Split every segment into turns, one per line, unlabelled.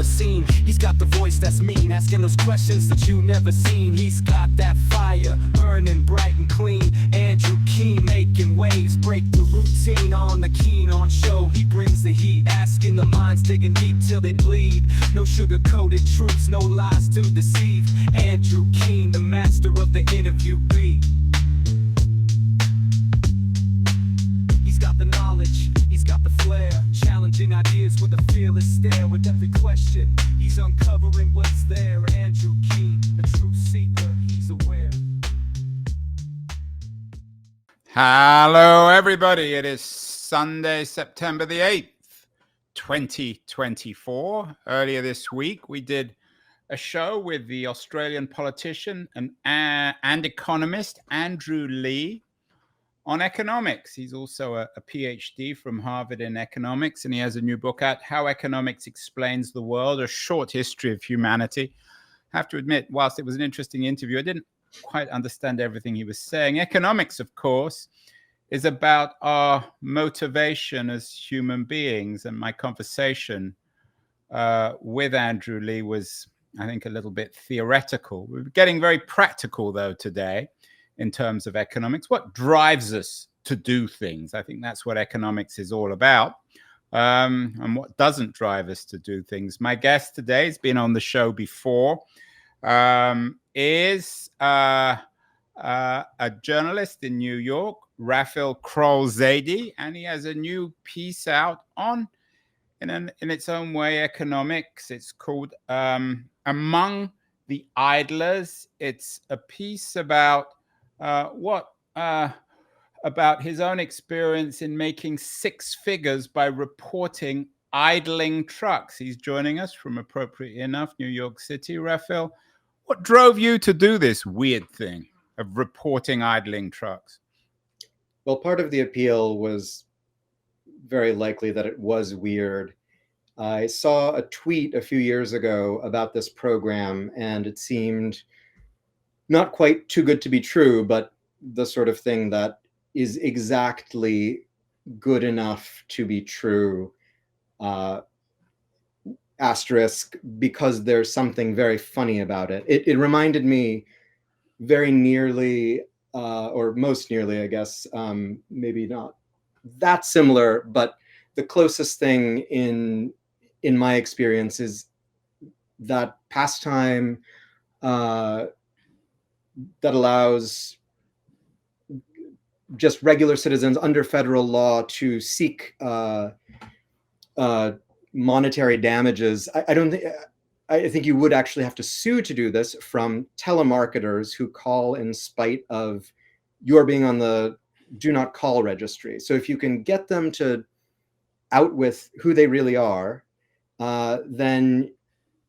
the scene. He's got the voice that's mean, asking those questions that you never seen. He's got that fire, burning bright and clean. Andrew Keen making waves, break the routine on the Keen on show. He brings the heat, asking the minds, digging deep till they bleed. No sugar-coated truths, no lies to deceive. Andrew Keen, the master of the interview beat. He's got the knowledge, he's got the flair, challenging ideas with a fearless stare. With every question, he's uncovering what's there. Andrew Keen, a truth seeker, he's aware.
Hello, everybody. It is Sunday, September the 8th, 2024. Earlier this week, we did a show with the Australian politician and economist Andrew Leigh on economics. He's also a PhD from Harvard in economics, and he has a new book out, How Economics Explains the World, A Short History of Humanity. I have to admit, whilst it was an interesting interview, I didn't quite understand everything he was saying. Economics, of course, is about our motivation as human beings, and my conversation with Andrew Leigh was, I think, a little bit theoretical. We're getting very practical, though, today in terms of economics. What drives us to do things? I think that's what economics is all about, and what doesn't drive us to do things. My guest today has been on the show before, is a journalist in New York, Rafil Kroll-Zaidi, and he has a new piece out on, in its own way, economics. It's called Among the Idlers. It's a piece about about his own experience in making six figures by reporting idling trucks. He's joining us from, appropriately enough, New York City. Rafil, what drove you to do this weird thing of reporting idling trucks?
Well, part of the appeal was very likely that it was weird. I saw a tweet a few years ago about this program, and it seemed not quite too good to be true, but the sort of thing that is exactly good enough to be true, asterisk, because there's something very funny about it. It reminded me very nearly, or most nearly, I guess, maybe not that similar, but the closest thing in my experience is that pastime that allows just regular citizens under federal law to seek monetary damages. I think you would actually have to sue to do this from telemarketers who call in spite of your being on the do not call registry. So if you can get them to out with who they really are, then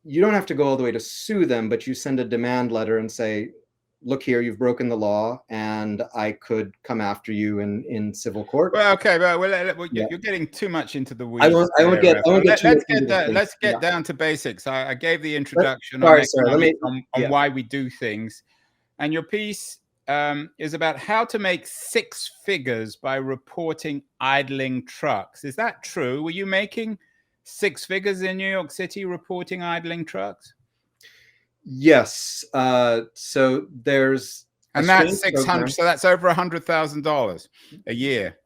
you don't have to go all the way to sue them, but you send a demand letter and say, look here, you've broken the law, and I could come after you in civil court.
Well, okay, you're getting too much into the weeds.
I won't get
Let's get down to basics. I gave the introduction
on
why we do things, and your piece is about how to make six figures by reporting idling trucks. Is that true? Were you making six figures in New York City reporting idling trucks?
Yes. So there's,
and that's 600. So that's over $100,000 a year.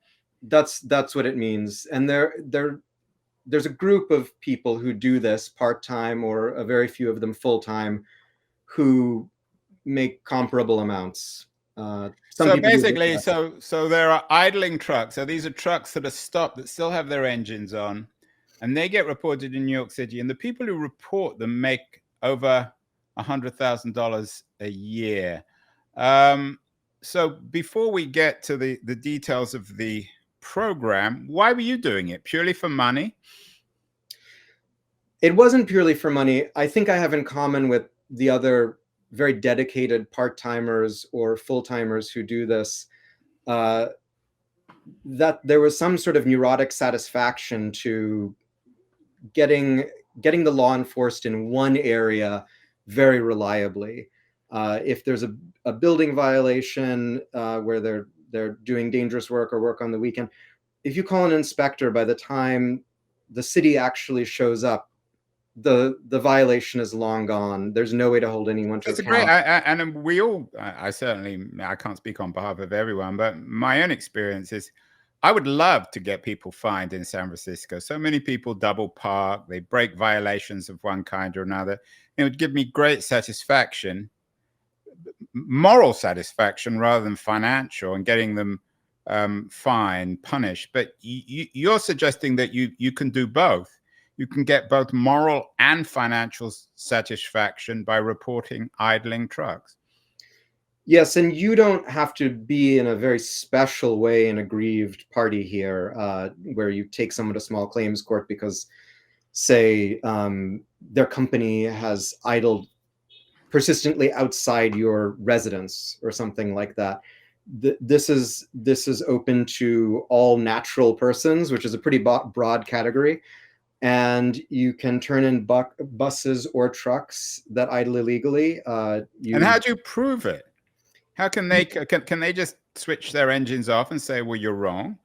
That's what it means. And there's a group of people who do this part-time, or a very few of them full-time, who make comparable amounts.
So basically, so there are idling trucks. So these are trucks that are stopped, that still have their engines on, and they get reported in New York City. And the people who report them make over $100,000 a year. So before we get to the details of the program, why were you doing it? Purely for money?
It wasn't purely for money. I think I have in common with the other very dedicated part-timers or full-timers who do this, that there was some sort of neurotic satisfaction to getting the law enforced in one area very reliably. If there's a building violation where they're doing dangerous work or work on the weekend, if you call an inspector, by the time the city actually shows up, the violation is long gone. There's no way to hold anyone to
It's
account.
and we all, I certainly, I can't speak on behalf of everyone, but my own experience is I would love to get people fined in San Francisco. So many people double park, they break violations of one kind or another. It would give me great satisfaction, moral satisfaction rather than financial, and getting them fined, punished. But you're suggesting that you can do both. You can get both moral and financial satisfaction by reporting idling trucks.
Yes, and you don't have to be in a very special way an aggrieved party here, where you take someone to small claims court because, say, their company has idled persistently outside your residence or something like that. This is open to all natural persons, which is a pretty broad category. And you can turn in buses or trucks that idle illegally.
And how do you prove it? How can they can they just switch their engines off and say, well, you're wrong?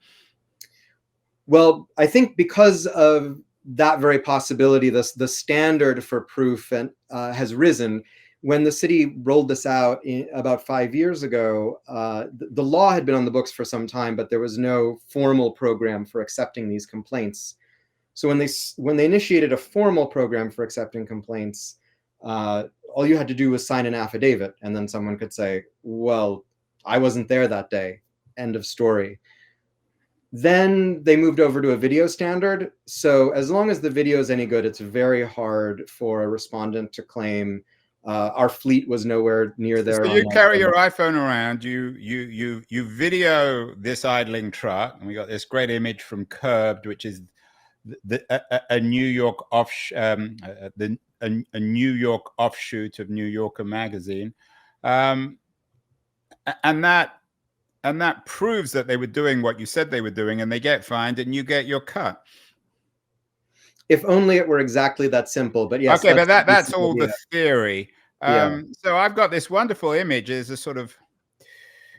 Well, I think because of that very possibility, the standard for proof has risen. When the city rolled this out about 5 years ago, the law had been on the books for some time, but there was no formal program for accepting these complaints. So when they initiated a formal program for accepting complaints, all you had to do was sign an affidavit, and then someone could say, well, I wasn't there that day, end of story. Then they moved over to a video standard. So as long as the video is any good, it's very hard for a respondent to claim our fleet was nowhere near there.
So you carry your iPhone around, you video this idling truck, and we got this great image from Curbed, which is a New York a New York offshoot of New Yorker magazine, and that proves that they were doing what you said they were doing, and they get fined, and you get your cut.
If only it were exactly that simple, but yes.
Okay, but that's all the theory.
Yeah.
So I've got this wonderful image. It's a sort of,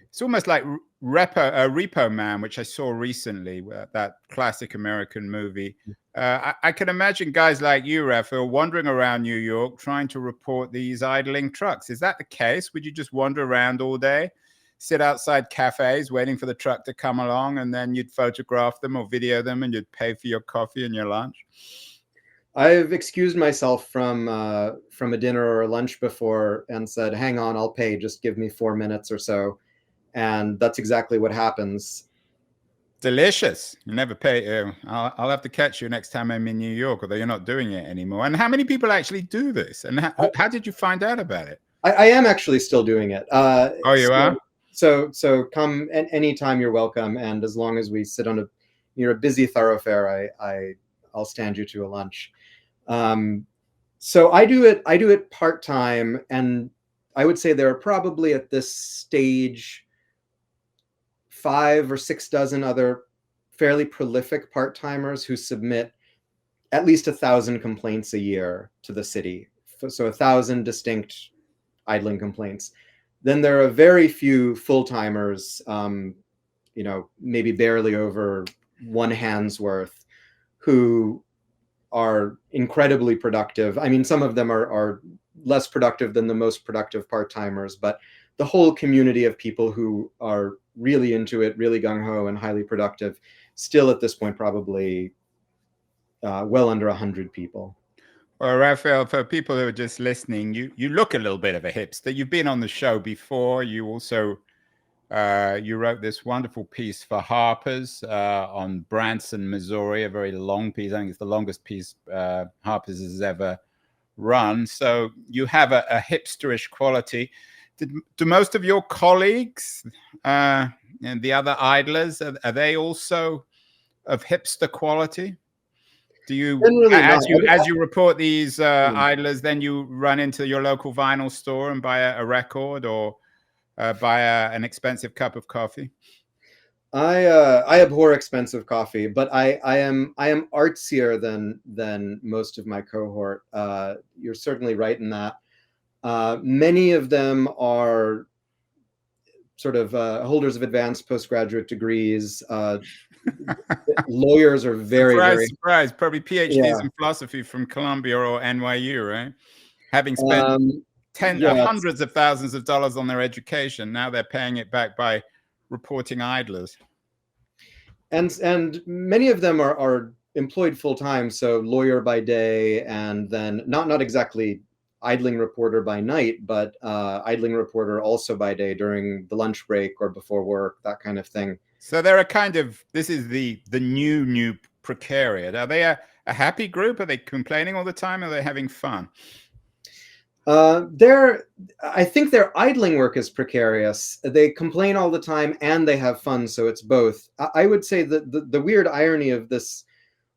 it's almost like Repo Man, which I saw recently, that classic American movie. I can imagine guys like you, Rafil, wandering around New York trying to report these idling trucks. Is that the case? Would you just wander around all day, sit outside cafes waiting for the truck to come along, and then you'd photograph them or video them, and you'd pay for your coffee and your lunch?
I've excused myself from a dinner or a lunch before and said, hang on, I'll pay, just give me 4 minutes or so. And that's exactly what happens.
Delicious. You never pay. I'll have to catch you next time I'm in New York, although you're not doing it anymore. And how many people actually do this? And how did you find out about it?
I am actually still doing it.
Oh, you are?
So come anytime, you're welcome. And as long as we sit on a busy thoroughfare, I'll stand you to a lunch. So I do it part-time, and I would say there are probably at this stage 5 or 6 dozen other fairly prolific part-timers who submit at least 1,000 complaints a year to the city. So 1,000 distinct idling complaints. Then there are very few full-timers, maybe barely over one hand's worth, who are incredibly productive. I mean, some of them are less productive than the most productive part-timers, but the whole community of people who are really into it, really gung-ho and highly productive, still at this point probably well under 100 people.
Well, Rafil, for people who are just listening, you look a little bit of a hipster. You've been on the show before. You also you wrote this wonderful piece for Harper's on Branson, Missouri, a very long piece. I think it's the longest piece Harper's has ever run. So you have a hipsterish quality. Do most of your colleagues and the other idlers, are they also of hipster quality? Do you, as you report these idlers, then you run into your local vinyl store and buy a record, or buy an expensive cup of coffee?
I abhor expensive coffee, but I am artsier than most of my cohort. You're certainly right in that. Many of them are sort of holders of advanced postgraduate degrees, lawyers are very,
surprise,
very
surprise. Probably PhDs
yeah.
in philosophy from Columbia or NYU, right? Having spent
Yeah,
hundreds of thousands of dollars on their education, now they're paying it back by reporting idlers.
and many of them are employed full time, so lawyer by day, and then not exactly idling reporter by night, but idling reporter also by day during the lunch break or before work, that kind of thing.
So they're a kind of, this is the new precariat. Are they a happy group? Are they complaining all the time? Are they having fun?
I think their idling work is precarious. They complain all the time and they have fun, so it's both. I would say that the weird irony of this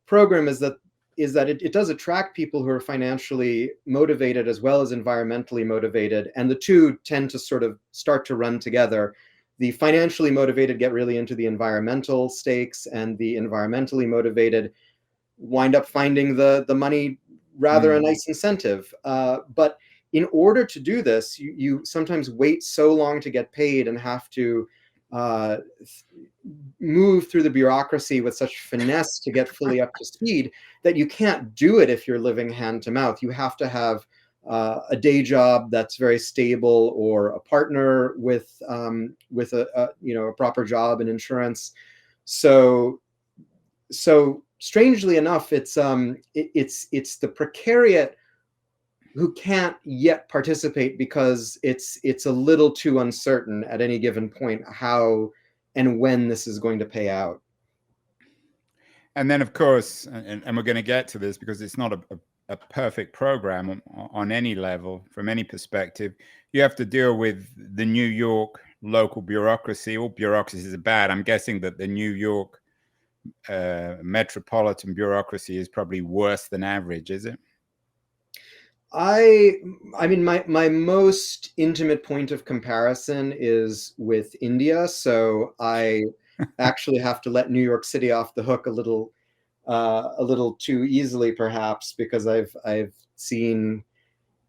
program is that it does attract people who are financially motivated as well as environmentally motivated, and the two tend to sort of start to run together. The financially motivated get really into the environmental stakes, and the environmentally motivated wind up finding the money rather a nice incentive. But in order to do this, you sometimes wait so long to get paid and have to move through the bureaucracy with such finesse to get fully up to speed that you can't do it if you're living hand to mouth. You have to have a day job that's very stable, or a partner with a proper job and insurance. So strangely enough, it's the precariat who can't yet participate because it's a little too uncertain at any given point how and when this is going to pay out.
And then, of course, and we're going to get to this because it's not a perfect program on any level, from any perspective. You have to deal with the New York local bureaucracy. All bureaucracies are bad. I'm guessing that the New York metropolitan bureaucracy is probably worse than average, is it?
I mean, my most intimate point of comparison is with India, so I actually have to let New York City off the hook a little too easily, perhaps, because I've seen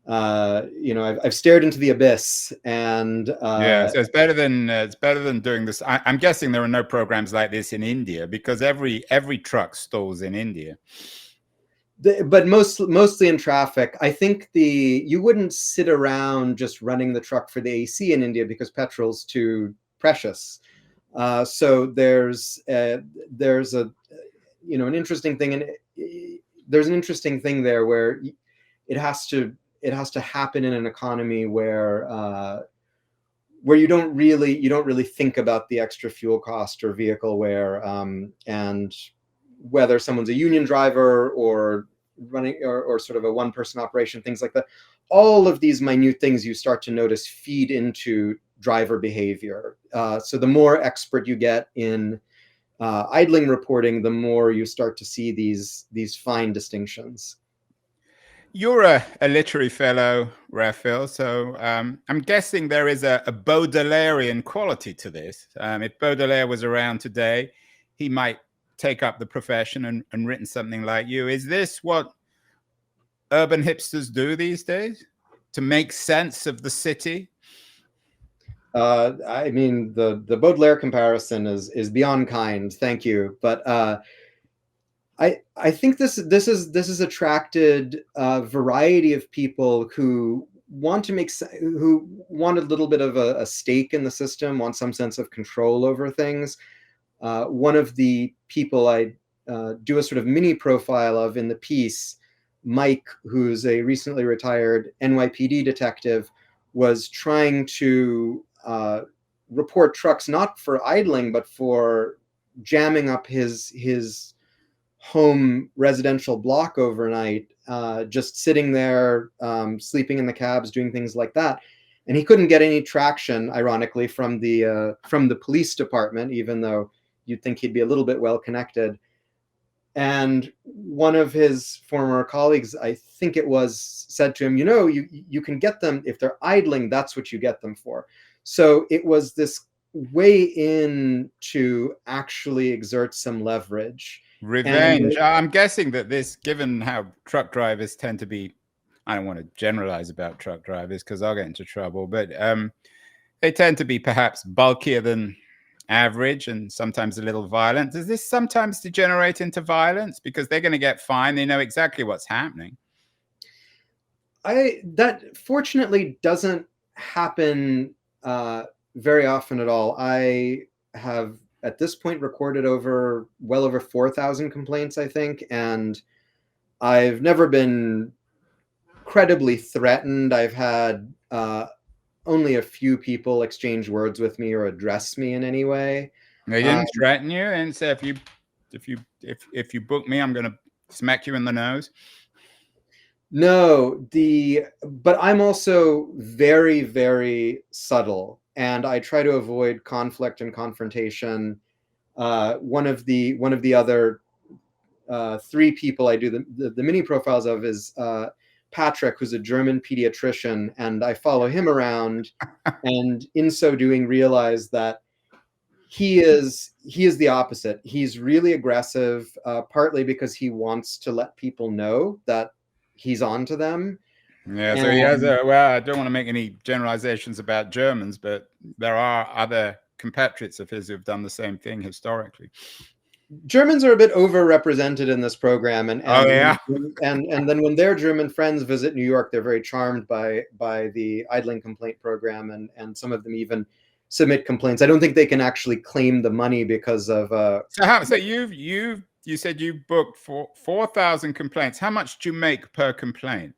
I've stared into the abyss, and
yeah, so it's better than doing this. I'm guessing there are no programs like this in India, because every truck stalls in India.
But mostly in traffic. I think you wouldn't sit around just running the truck for the AC in India because petrol's too precious. So there's an interesting thing, and there's an interesting thing there where it has to happen in an economy where you don't really think about the extra fuel cost or vehicle wear, and whether someone's a union driver or running or sort of a one-person operation, things like that. All of these minute things you start to notice feed into driver behavior. So the more expert you get in idling reporting, the more you start to see these fine distinctions.
You're a literary fellow, Rafil, so I'm guessing there is a Baudelairean quality to this. If Baudelaire was around today, he might take up the profession and written something like you. Is this what urban hipsters do these days, to make sense of the city?
I mean, the Baudelaire comparison is beyond kind. Thank you, but I think this has attracted a variety of people who want a little bit of a stake in the system, want some sense of control over things. One of the people I do a sort of mini profile of in the piece, Mike, who's a recently retired NYPD detective, was trying to report trucks not for idling, but for jamming up his home residential block overnight, just sitting there, sleeping in the cabs, doing things like that. And he couldn't get any traction, ironically, from the police department, even though you'd think he'd be a little bit well connected. And one of his former colleagues, I think it was, said to him, you can get them if they're idling, that's what you get them for. So it was this way in to actually exert some leverage.
Revenge. And I'm guessing that this, given how truck drivers tend to be, I don't want to generalize about truck drivers because I'll get into trouble, but they tend to be perhaps bulkier than average and sometimes a little violent. Does this sometimes degenerate into violence because they're going to get fined? They know exactly what's happening.
That fortunately doesn't happen very often at all. I have at this point recorded well over 4,000 complaints, I think, and I've never been credibly threatened. I've had only a few people exchange words with me or address me in any way.
They didn't threaten you and say, if you book me, I'm going to smack you in the nose.
No, but I'm also very, very subtle, and I try to avoid conflict and confrontation. One of the other three people I do the mini profiles of is Patrick, who's a German pediatrician, and I follow him around, and in so doing realize that he is the opposite. He's really aggressive, partly because he wants to let people know that he's on to them.
Yeah, so he has well, I don't want to make any generalizations about Germans, but there are other compatriots of his who've done the same thing historically.
Germans are a bit overrepresented in this program, and then when their German friends visit New York, they're very charmed by the idling complaint program, and some of them even submit complaints. I don't think they can actually claim the money because of.
So you said you booked 4,000 complaints. How much do you make per complaint?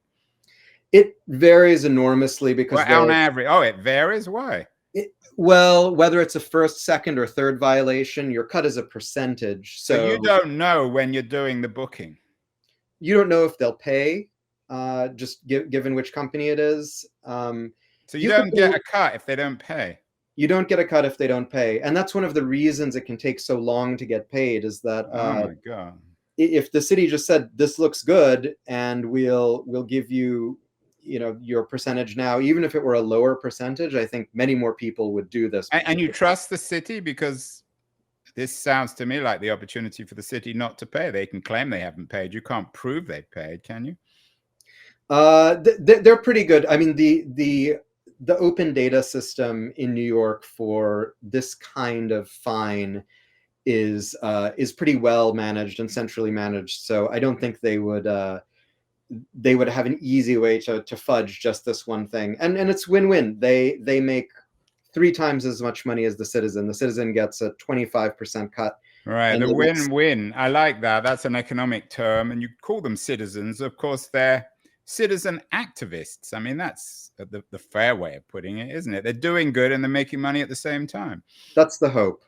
It varies enormously because
on average. Oh, it varies. Why?
Well, whether it's a first, second, or third violation, your cut is a percentage. So
you don't know when you're doing the booking.
You don't know if they'll pay, just given which company it is.
So you don't get a cut if they don't pay.
You don't get a cut if they don't pay, and that's one of the reasons it can take so long to get paid. Is that
oh my God.
If the city just said this looks good and we'll give you your percentage now, even if it were a lower percentage, I think many more people would do this.
And you trust the city, because this sounds to me like the opportunity for the city not to pay. They can claim they haven't paid. You can't prove they paid, can you?
They're pretty good. I mean, the open data system in New York for this kind of fine is pretty well managed and centrally managed. So I don't think they would have an easy way to fudge just this one thing. And it's win-win. They make 3 times as much money as the citizen. The citizen gets a 25% cut.
Right, the win-win. I like that. That's an economic term, and you call them citizens. Of course, they're citizen activists. I mean, that's the fair way of putting it, isn't it? They're doing good and they're making money at the same time.
That's the hope.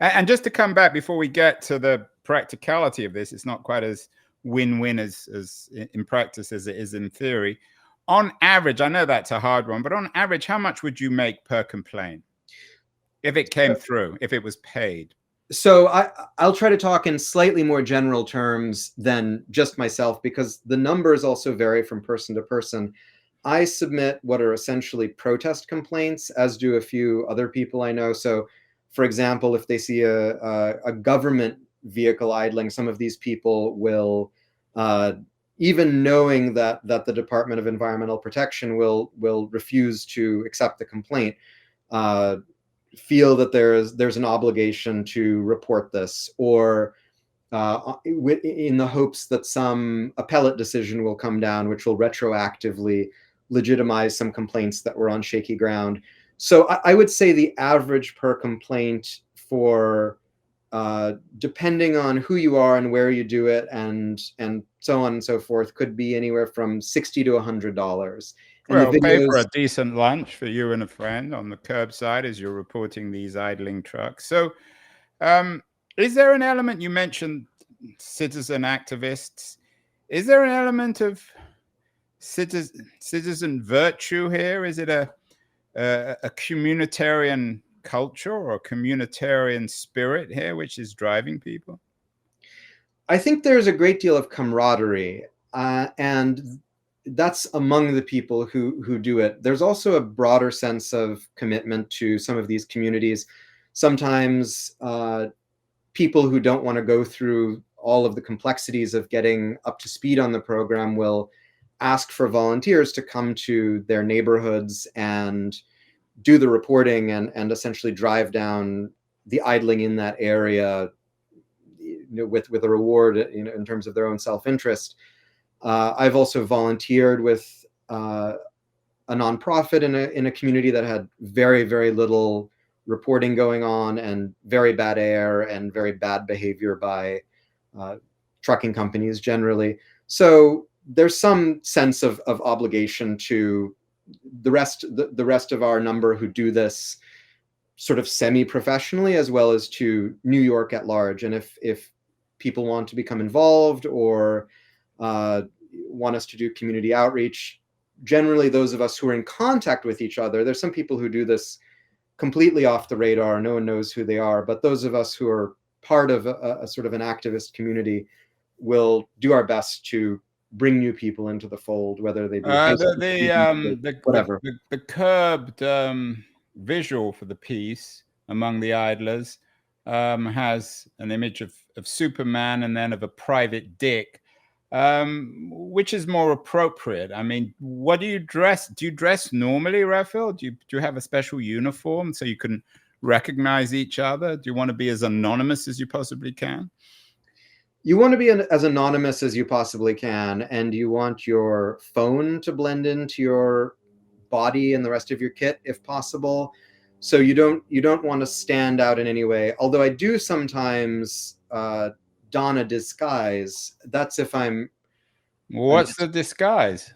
And just to come back before we get to the practicality of this, it's not quite as win-win as in practice as it is in theory. On average, I know that's a hard one, but on average, how much would you make per complaint if it came through, if it was paid?
So I'll try to talk in slightly more general terms than just myself, because the numbers also vary from person to person. I submit what are essentially protest complaints, as do a few other people I know. So, for example, if they see a government vehicle idling, some of these people will, even knowing that the Department of Environmental Protection will refuse to accept the complaint, feel that there's an obligation to report this, or in the hopes that some appellate decision will come down, which will retroactively legitimize some complaints that were on shaky ground. So I would say the average per complaint for, depending on who you are and where you do it and so on and so forth, could be anywhere from $60 to $100.
Well, pay for a decent lunch for you and a friend on the curbside as you're reporting these idling trucks. So is there an element, you mentioned citizen activists, is there an element of citizen virtue here? Is it a communitarian culture or a communitarian spirit here which is driving people?
I think there's a great deal of camaraderie, and that's among the people who do it. There's also a broader sense of commitment to some of these communities. Sometimes people who don't want to go through all of the complexities of getting up to speed on the program will ask for volunteers to come to their neighborhoods and do the reporting and essentially drive down the idling in that area, with a reward, in terms of their own self-interest. I've also volunteered with a nonprofit in a community that had very, very little reporting going on, and very bad air and very bad behavior by trucking companies generally. So there's some sense of obligation to the rest of our number who do this sort of semi-professionally, as well as to New York at large. And if people want to become involved, or want us to do community outreach, generally those of us who are in contact with each other, there's some people who do this completely off the radar, no one knows who they are, but those of us who are part of a sort of an activist community will do our best to bring new people into the fold, whether they be whatever.
The curbed visual for the piece among the idlers has an image of Superman and then of a private dick. Which is more appropriate? I mean, what do you dress? Do you dress normally, Rafil? Do you have a special uniform so you can recognize each other? Do you want to be as anonymous as you possibly can?
You want to be as anonymous as you possibly can, and you want your phone to blend into your body and the rest of your kit if possible. So you don't want to stand out in any way. Although I do sometimes don a disguise. That's if I'm...
What's the disguise?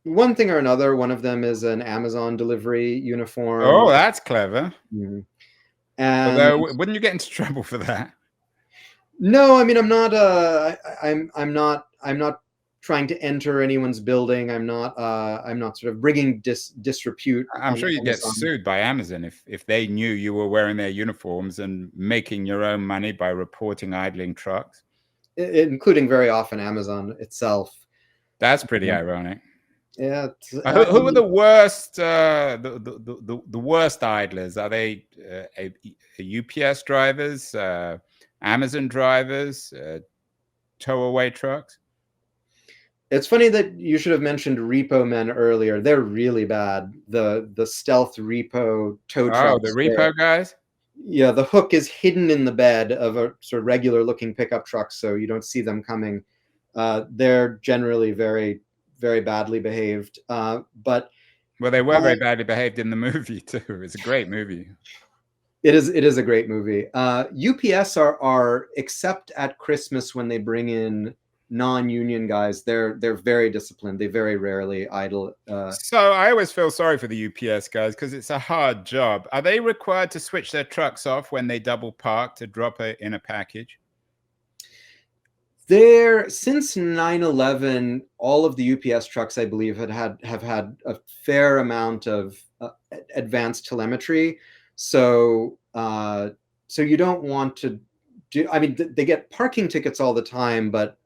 One thing or another. One of them is an Amazon delivery uniform.
Oh, that's clever.
Mm-hmm. And
although, wouldn't you get into trouble for that?
No, I mean, I'm not I'm not trying to enter anyone's building. I'm not sort of bringing disrepute.
I'm sure you'd get sued by Amazon if they knew you were wearing their uniforms and making your own money by reporting idling trucks,
including very often Amazon itself.
That's pretty ironic.
Yeah.
Who are the worst? The worst idlers? Are they UPS drivers, Amazon drivers, tow-away trucks?
It's funny that you should have mentioned repo men earlier. They're really bad. The stealth repo tow trucks.
Oh, the repo guys?
Yeah, the hook is hidden in the bed of a sort of regular looking pickup truck, so you don't see them coming. They're generally very, very badly behaved. But
well, they were very badly behaved in the movie too. It's a great movie.
It is a great movie. UPS are except at Christmas when they bring in non-union guys, they're very disciplined. They very rarely idle.
So I always feel sorry for the UPS guys because it's a hard job. Are they required to switch their trucks off when they double park to drop in a package?
Since 9/11, all of the UPS trucks, I believe, have had a fair amount of advanced telemetry. So you don't want to do. I mean, they get parking tickets all the time, but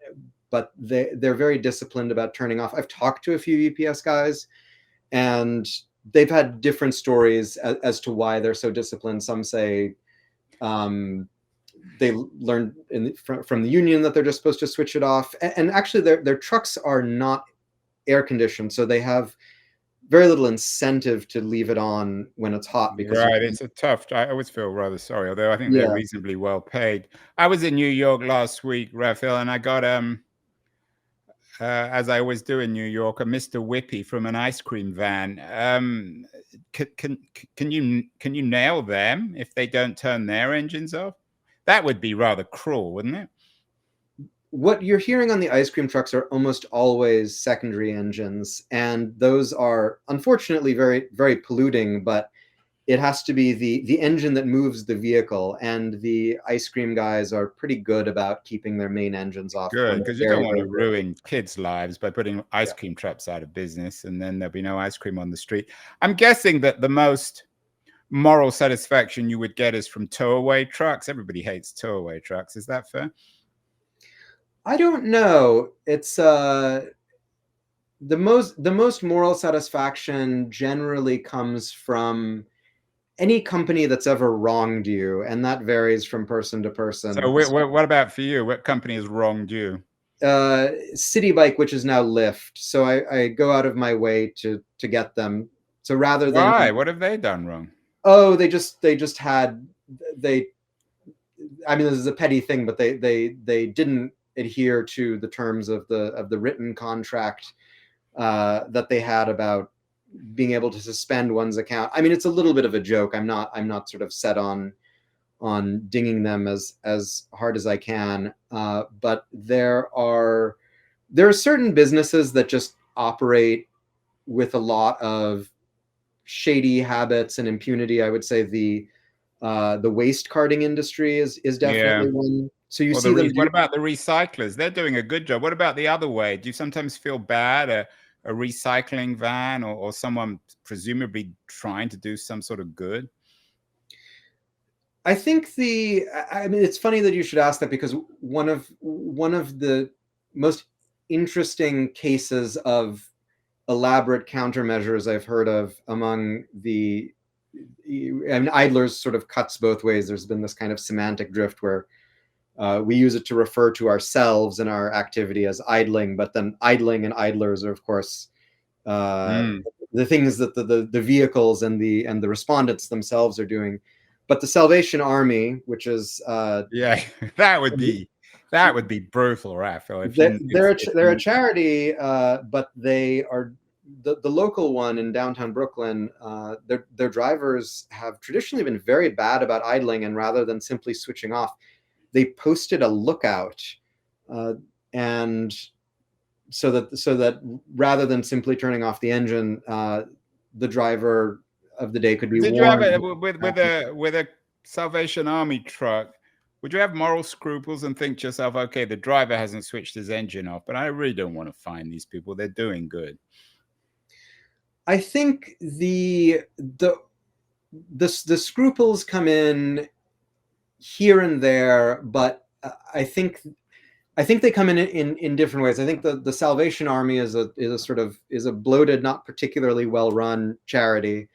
they're very disciplined about turning off. I've talked to a few UPS guys, and they've had different stories as to why they're so disciplined. Some say they learned from the union that they're just supposed to switch it off. And actually, their trucks are not air conditioned, so they have very little incentive to leave it on when it's hot. Because
right, it's a tough. I always feel rather sorry, although I think they're reasonably well paid. I was in New York last week, Rafil, and I got as I always do in New York, a Mr. Whippy from an ice cream van. Can you nail them if they don't turn their engines off? That would be rather cruel, wouldn't it?
What you're hearing on the ice cream trucks are almost always secondary engines, and those are unfortunately very, very polluting, but it has to be the engine that moves the vehicle, and the ice cream guys are pretty good about keeping their main engines off.
Good, because you don't want to ruin kids' lives by putting ice cream trucks out of business, and then there'll be no ice cream on the street. I'm guessing that the most moral satisfaction you would get is from tow-away trucks. Everybody hates tow-away trucks. Is that fair?
I don't know. It's the most moral satisfaction generally comes from any company that's ever wronged you, and that varies from person to person.
So what about for you? What company has wronged you?
City Bike, which is now Lyft. So I go out of my way to get them. So rather than
why? What have they done wrong?
Oh, they just had they, I mean, this is a petty thing, but they didn't adhere to the terms of the written contract that they had about being able to suspend one's account. I mean, it's a little bit of a joke. I'm not sort of set on dinging them as hard as I can. But there are certain businesses that just operate with a lot of shady habits and impunity. I would say the waste carting industry is definitely one. So you see them.
What about the recyclers? They're doing a good job. What about the other way? Do you sometimes feel bad? A recycling van or someone presumably trying to do some sort of good?
I think I mean, it's funny that you should ask that, because one of the most interesting cases of elaborate countermeasures I've heard of among I mean, idlers sort of cuts both ways. There's been this kind of semantic drift where we use it to refer to ourselves and our activity as idling, but then idling and idlers are, of course, the things that the vehicles and the respondents themselves are doing. But the Salvation Army, which is
yeah, that would be brutal, Rafil.
They're a charity, but they are the local one in downtown Brooklyn. Their drivers have traditionally been very bad about idling, and rather than simply switching off, they posted a lookout, and so that rather than simply turning off the engine, the driver of the day could be warned.
You have with a Salvation Army truck? Would you have moral scruples and think to yourself, okay, the driver hasn't switched his engine off, but I really don't want to find these people. They're doing good.
I think the scruples come in here and there, but I think they come in different ways. I think the Salvation Army is a bloated, not particularly well run charity.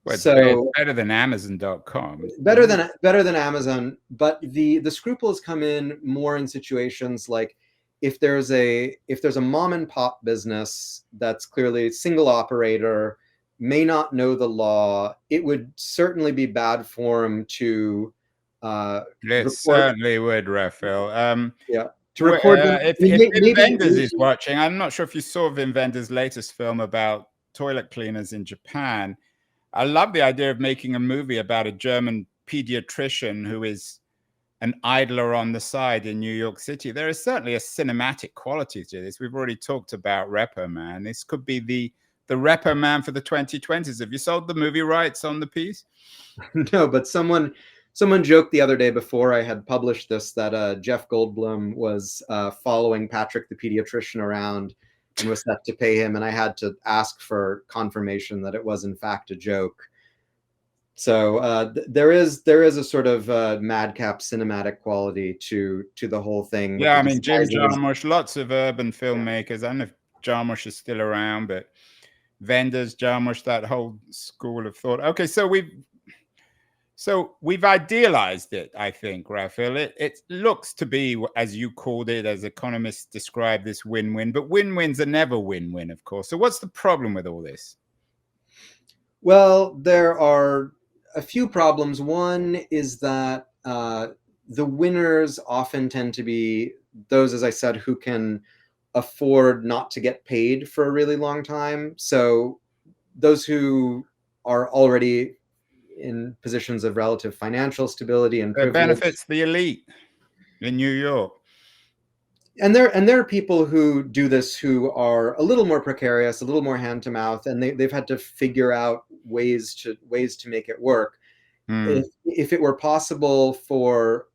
Well, so better than Amazon.com.
Better than Amazon, but the scruples come in more in situations like if there's a mom and pop business that's clearly single operator, may not know the law. It would certainly be bad form to
it certainly would, Rafil.
Yeah. To record them.
If Wim Wenders is watching, I'm not sure if you saw Wim Wenders' latest film about toilet cleaners in Japan. I love the idea of making a movie about a German pediatrician who is an idler on the side in New York City. There is certainly a cinematic quality to this. We've already talked about Repo Man. This could be the Repo Man for the 2020s. Have you sold the movie rights on the piece?
No, but someone joked the other day before I had published this that Jeff Goldblum was following Patrick the pediatrician around and was set to pay him, and I had to ask for confirmation that it was in fact a joke. So there is a sort of madcap cinematic quality to the whole thing.
Yeah, I mean, Jim Jarmusch, lots of urban filmmakers. I don't know if Jarmusch is still around, but Wenders, Jarmusch, that whole school of thought. Okay, so we've idealized it, I think, Rafil. It looks to be, as you called it, as economists describe this, win-win. But win-wins are never win-win, of course. So what's the problem with all this?
Well, there are a few problems. One is that the winners often tend to be those, as I said, who can afford not to get paid for a really long time. So those who are already in positions of relative financial stability and privilege.
It benefits the elite in New York.
And there are people who do this who are a little more precarious, a little more hand to mouth, and they've had to figure out ways to make it work. If it were possible for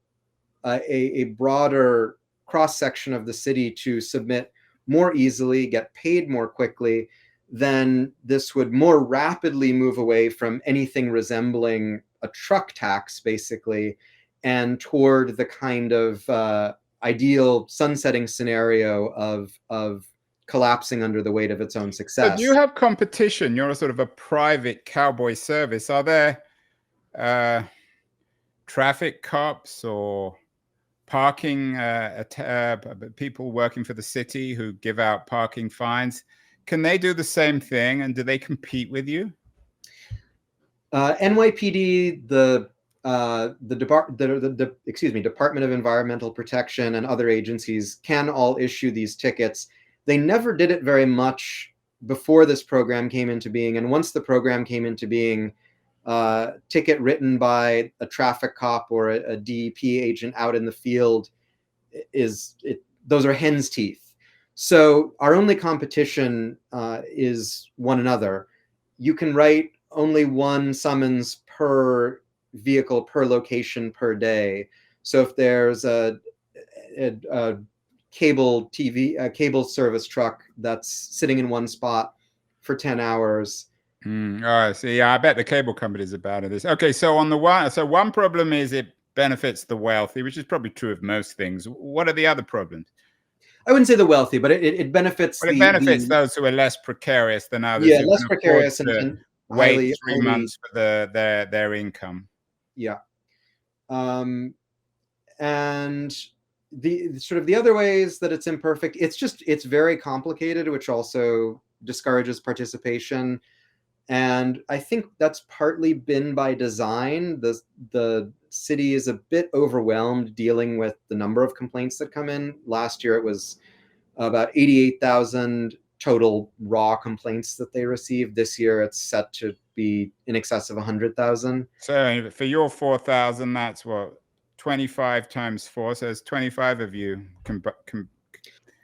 a broader cross section of the city to submit more easily, get paid more quickly, then this would more rapidly move away from anything resembling a truck tax, basically, and toward the kind of ideal sunsetting scenario of collapsing under the weight of its own success.
So do you have competition? You're a sort of a private cowboy service. Are there traffic cops or parking people working for the city who give out parking fines? Can they do the same thing, and do they compete with you?
NYPD, the Department of Environmental Protection and other agencies can all issue these tickets. They never did it very much before this program came into being, and once the program came into being, ticket written by a traffic cop or a DEP agent out in the field those are hen's teeth. So our only competition is one another. You can write only one summons per vehicle, per location, per day. So if there's a cable service truck that's sitting in one spot for 10 hours.
I see. Yeah, I bet the cable companies are bad at this. Okay, so one problem is it benefits the wealthy, which is probably true of most things. What are the other problems?
I wouldn't say the wealthy, but it benefits.
Well, it benefits those who are less precarious than others.
Yeah, less precarious and
wait 3 months for their income.
Yeah, and the other ways that it's imperfect, it's very complicated, which also discourages participation. And I think that's partly been by design. The city is a bit overwhelmed dealing with the number of complaints that come in. Last year, it was about 88,000 total raw complaints that they received. This year, it's set to be in excess of 100,000.
So for your 4,000, that's what, 25 times 4. So there's 25 of you.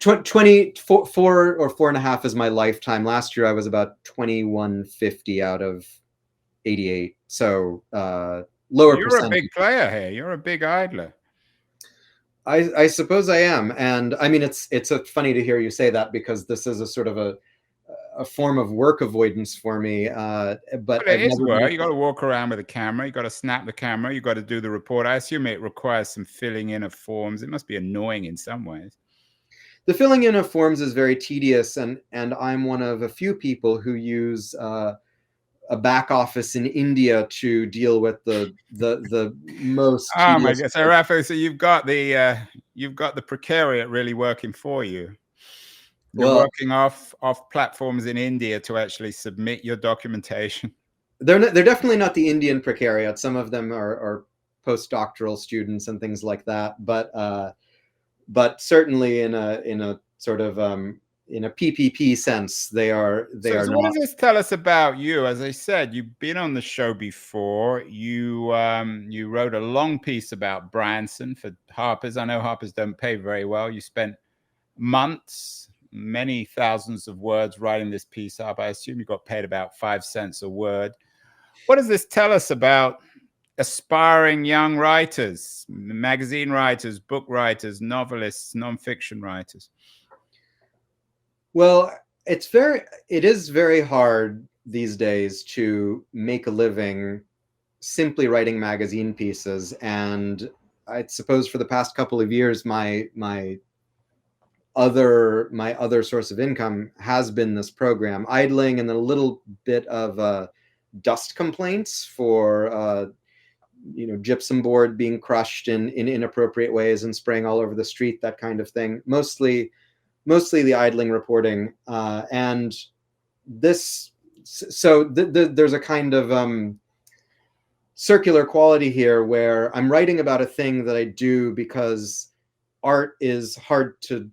24 or 4.5 is my lifetime. Last year I was about 2150 out of 88. So lower
You're
percentage.
A big player here. You're a big idler.
I suppose I am. And I mean, it's funny to hear you say that, because this is a sort of a form of work avoidance for me. But
it is work. You got to walk around with a camera. You got to snap the camera. You got to do the report. I assume it requires some filling in of forms. It must be annoying in some ways.
The filling in of forms is very tedious, and I'm one of a few people who use a back office in India to deal with the most.
Oh my God! So Rafil, so you've got the precariat really working for you. You're working off platforms in India to actually submit your documentation.
They're definitely not the Indian precariat. Some of them are postdoctoral students and things like that, but certainly in a sort of in a PPP sense, they are
so
not.
What does this tell us about you? As I said, you've been on the show before. You wrote a long piece about Branson for Harper's. I know Harper's don't pay very well. You spent months, many thousands of words writing this piece up. I assume you got paid about 5 cents a word. What does this tell us about aspiring young writers, magazine writers, book writers, novelists, nonfiction writers?
Well, it is very hard these days to make a living simply writing magazine pieces. And I suppose for the past couple of years, my other source of income has been this program, idling, and then a little bit of dust complaints for gypsum board being crushed in inappropriate ways and spraying all over the street, that kind of thing. Mostly the idling reporting, and this. So there's a kind of circular quality here, where I'm writing about a thing that I do because art is hard to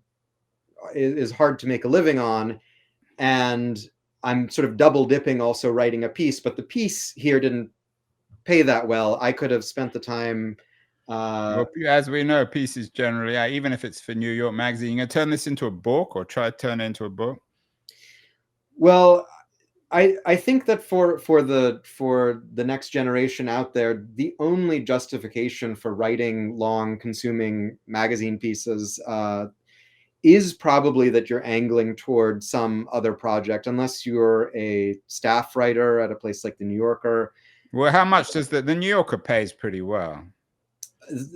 make a living on, and I'm sort of double dipping, also writing a piece. But the piece here didn't pay that well. I could have spent the time.
Well, as we know, pieces generally, even if it's for New York Magazine, you gonna turn this into a book, or try to turn it into a book?
Well, I think that for the next generation out there, the only justification for writing long, consuming magazine pieces is probably that you're angling toward some other project, unless you're a staff writer at a place like the New Yorker.
Well, how much does the New Yorker pays pretty well?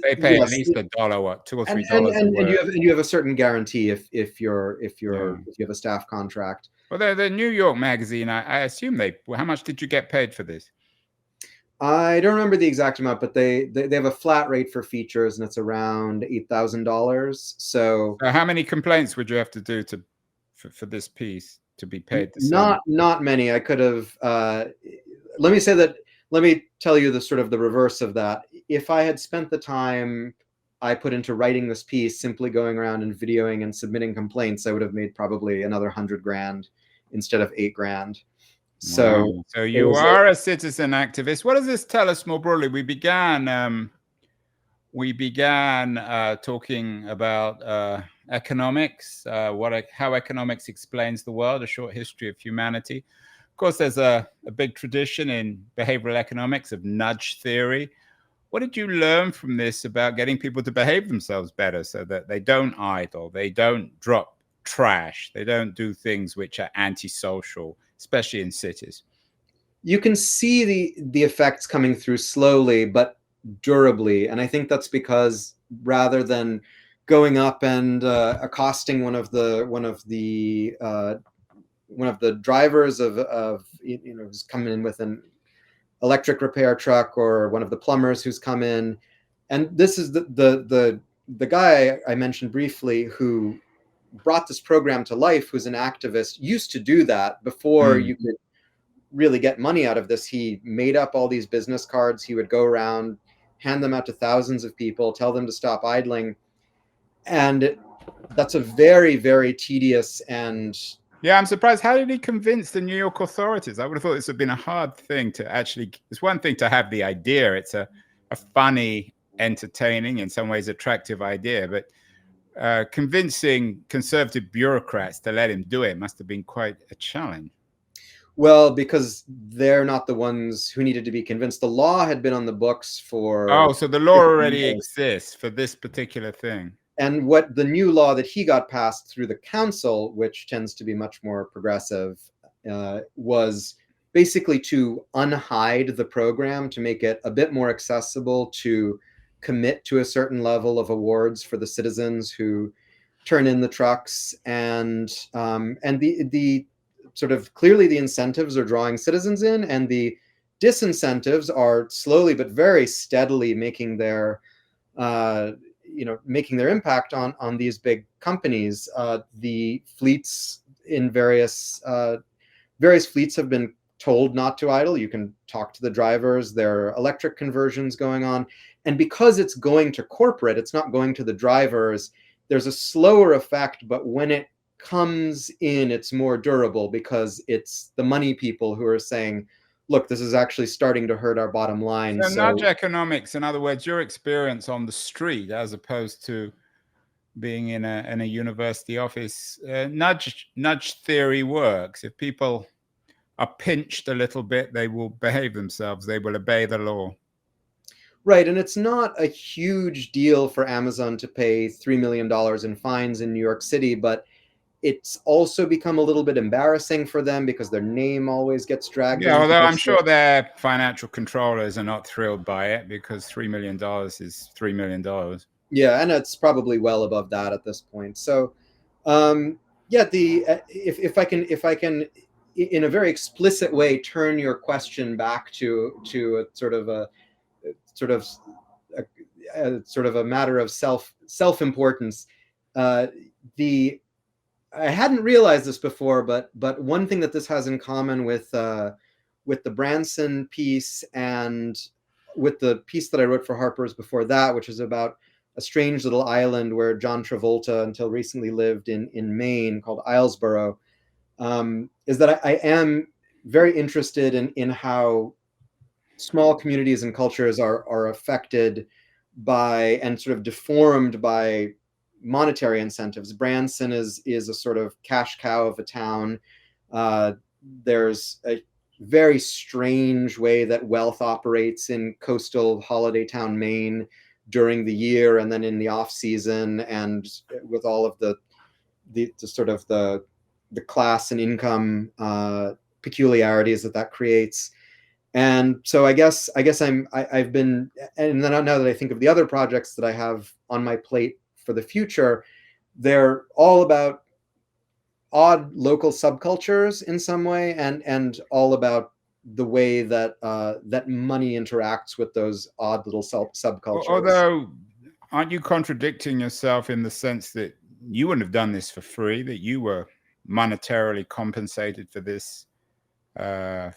They pay at least $1, what, $2 or $3?
And you have a certain guarantee if you have a staff contract.
Well, the New York Magazine, I assume how much did you get paid for this?
I don't remember the exact amount, but they have a flat rate for features, and it's around $8,000. So
how many complaints would you have to do for this piece to be paid?
Not many. I could have. Let me say that let me tell you the sort of the reverse of that. If I had spent the time I put into writing this piece simply going around and videoing and submitting complaints, I would have made probably another 100 grand instead of 8 grand. So,
wow. So you are a citizen activist. What does this tell us more broadly? We began talking about economics, how economics explains the world, a short history of humanity. Of course, there's a big tradition in behavioral economics of nudge theory. What did you learn from this about getting people to behave themselves better so that they don't idle, they don't drop trash, they don't do things which are antisocial, especially in cities?
You can see the effects coming through slowly but durably, and I think that's because rather than going up and accosting one of the drivers of who's coming in with an electric repair truck, or one of the plumbers who's come in, and this is the guy I mentioned briefly who brought this program to life, who's an activist, used to do that before you could really get money out of this. He made up all these business cards. He would go around, hand them out to thousands of people, tell them to stop idling. And that's a very, very tedious and...
Yeah, I'm surprised. How did he convince the New York authorities? I would have thought this would have been a hard thing to actually... It's one thing to have the idea. It's a funny, entertaining, in some ways attractive idea. But convincing conservative bureaucrats to let him do it must have been quite a challenge.
Well, because they're not the ones who needed to be convinced. The law had been on the books for...
Oh, so the law already exists for this particular thing.
And what the new law that he got passed through the council, which tends to be much more progressive, was basically to unhide the program, to make it a bit more accessible, to commit to a certain level of awards for the citizens who turn in the trucks. And the sort of clearly the incentives are drawing citizens in, and the disincentives are slowly but very steadily making their impact on these big companies. The fleets in various fleets have been told not to idle. You can talk to the drivers. There are electric conversions going on, and because it's going to corporate, it's not going to the drivers. There's a slower effect, but when it comes in, it's more durable, because it's the money people who are saying, look, this is actually starting to hurt our bottom line.
So nudge economics, in other words, your experience on the street as opposed to being in a university office, nudge theory works. If people are pinched a little bit, they will behave themselves, they will obey the law.
Right, and it's not a huge deal for Amazon to pay $3 million in fines in New York City, but it's also become a little bit embarrassing for them because their name always gets dragged.
Yeah, although I'm sure their financial controllers are not thrilled by it, because $3 million is $3 million.
Yeah, and it's probably well above that at this point. So, if I can, in a very explicit way, turn your question back to a sort of a matter of self-importance. I hadn't realized this before, but one thing that this has in common with the Branson piece and with the piece that I wrote for Harper's before that, which is about a strange little island where John Travolta until recently lived in Maine, called Islesboro, is that I am very interested in how small communities and cultures are affected by and sort of deformed by monetary incentives. Branson is a sort of cash cow of a town. There's a very strange way that wealth operates in coastal holiday town Maine during the year, and then in the off season, and with all of the sort of the class and income peculiarities that creates. And so I guess I've been, and then now that I think of the other projects that I have on my plate for the future, they're all about odd local subcultures in some way, and all about the way that that money interacts with those odd little subcultures.
Although, aren't you contradicting yourself in the sense that you wouldn't have done this for free, that you were monetarily compensated for this, for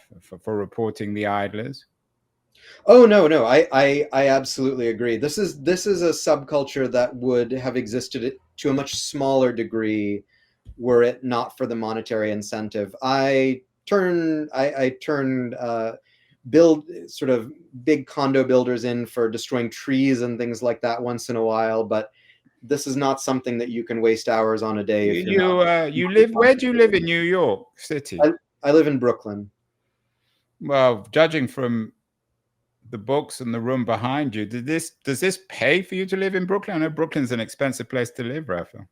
reporting the idlers?
Oh no, I absolutely agree. This is a subculture that would have existed to a much smaller degree were it not for the monetary incentive. I turned build sort of big condo builders in for destroying trees and things like that once in a while, but this is not something that you can waste hours on a day if you're not.
You live, where do you live in New York City?
I live in Brooklyn.
Well, judging from the books and the room behind you, does this pay for you to live in Brooklyn? I know Brooklyn's an expensive place to live, Rafil.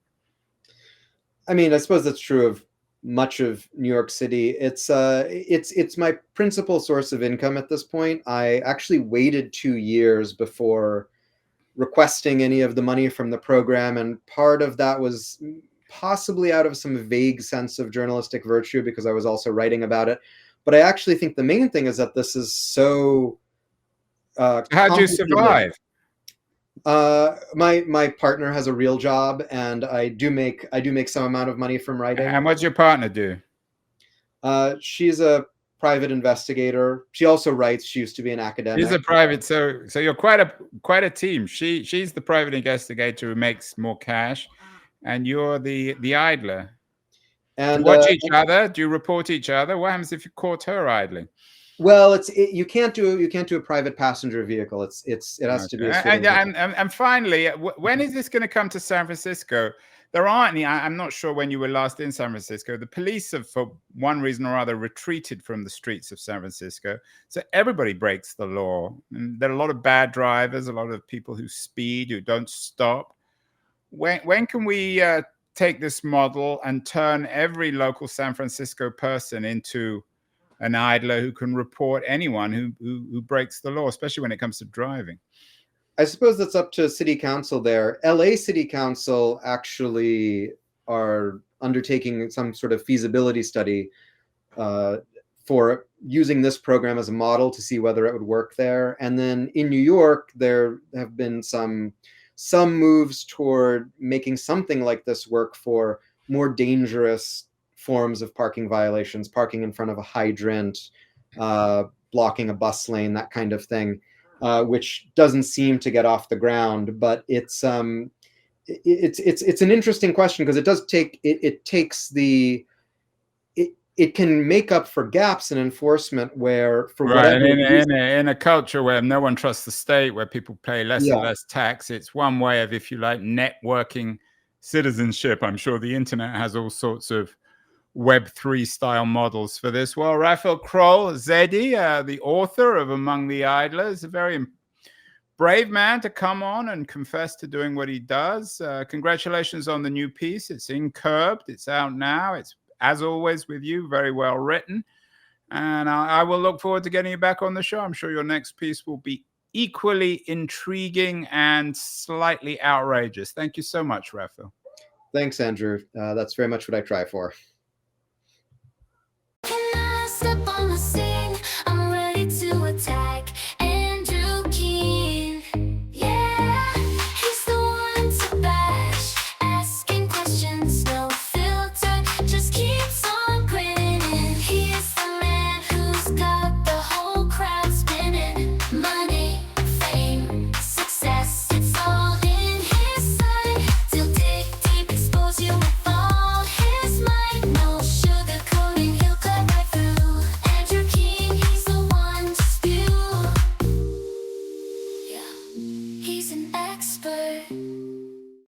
I mean, I suppose that's true of much of New York City. It's my principal source of income at this point. I actually waited 2 years before requesting any of the money from the program, and part of that was possibly out of some vague sense of journalistic virtue because I was also writing about it. But I actually think the main thing is that this is so
how do you survive?
My partner has a real job, and I do make some amount of money from writing.
And what's your partner do?
She's a private investigator. She also writes. She used to be an academic.
She's a private, so you're quite a team. She's the private investigator who makes more cash, and you're the idler. And do you watch each other? Do you report each other? What happens if you caught her idling?
Well, you can't do a private passenger vehicle. It has to be.
And finally, when is this going to come to San Francisco? There aren't any. I'm not sure when you were last in San Francisco. The police have, for one reason or other, retreated from the streets of San Francisco. So everybody breaks the law. And there are a lot of bad drivers, a lot of people who speed, who don't stop. When can we take this model and turn every local San Francisco person into an idler who can report anyone who breaks the law, especially when it comes to driving?
I suppose that's up to city council there. LA City Council actually are undertaking some sort of feasibility study for using this program as a model to see whether it would work there. And then in New York, there have been some moves toward making something like this work for more dangerous forms of parking violations, parking in front of a hydrant, blocking a bus lane, that kind of thing, which doesn't seem to get off the ground. But it's an interesting question because it can make up for gaps in enforcement where, for whatever reason,
in a culture where no one trusts the state, where people pay less and less tax, it's one way of, if you like, networking citizenship. I'm sure the internet has all sorts of Web3 style models for this. Well, Rafil Kroll-Zaidi, the author of Among the Idlers, a very brave man to come on and confess to doing what he does. Congratulations on the new piece. It's in Curbed. It's out now. It's, as always with you, very well written. And I will look forward to getting you back on the show. I'm sure your next piece will be equally intriguing and slightly outrageous. Thank you so much, Rafil.
Thanks, Andrew. That's very much what I try for.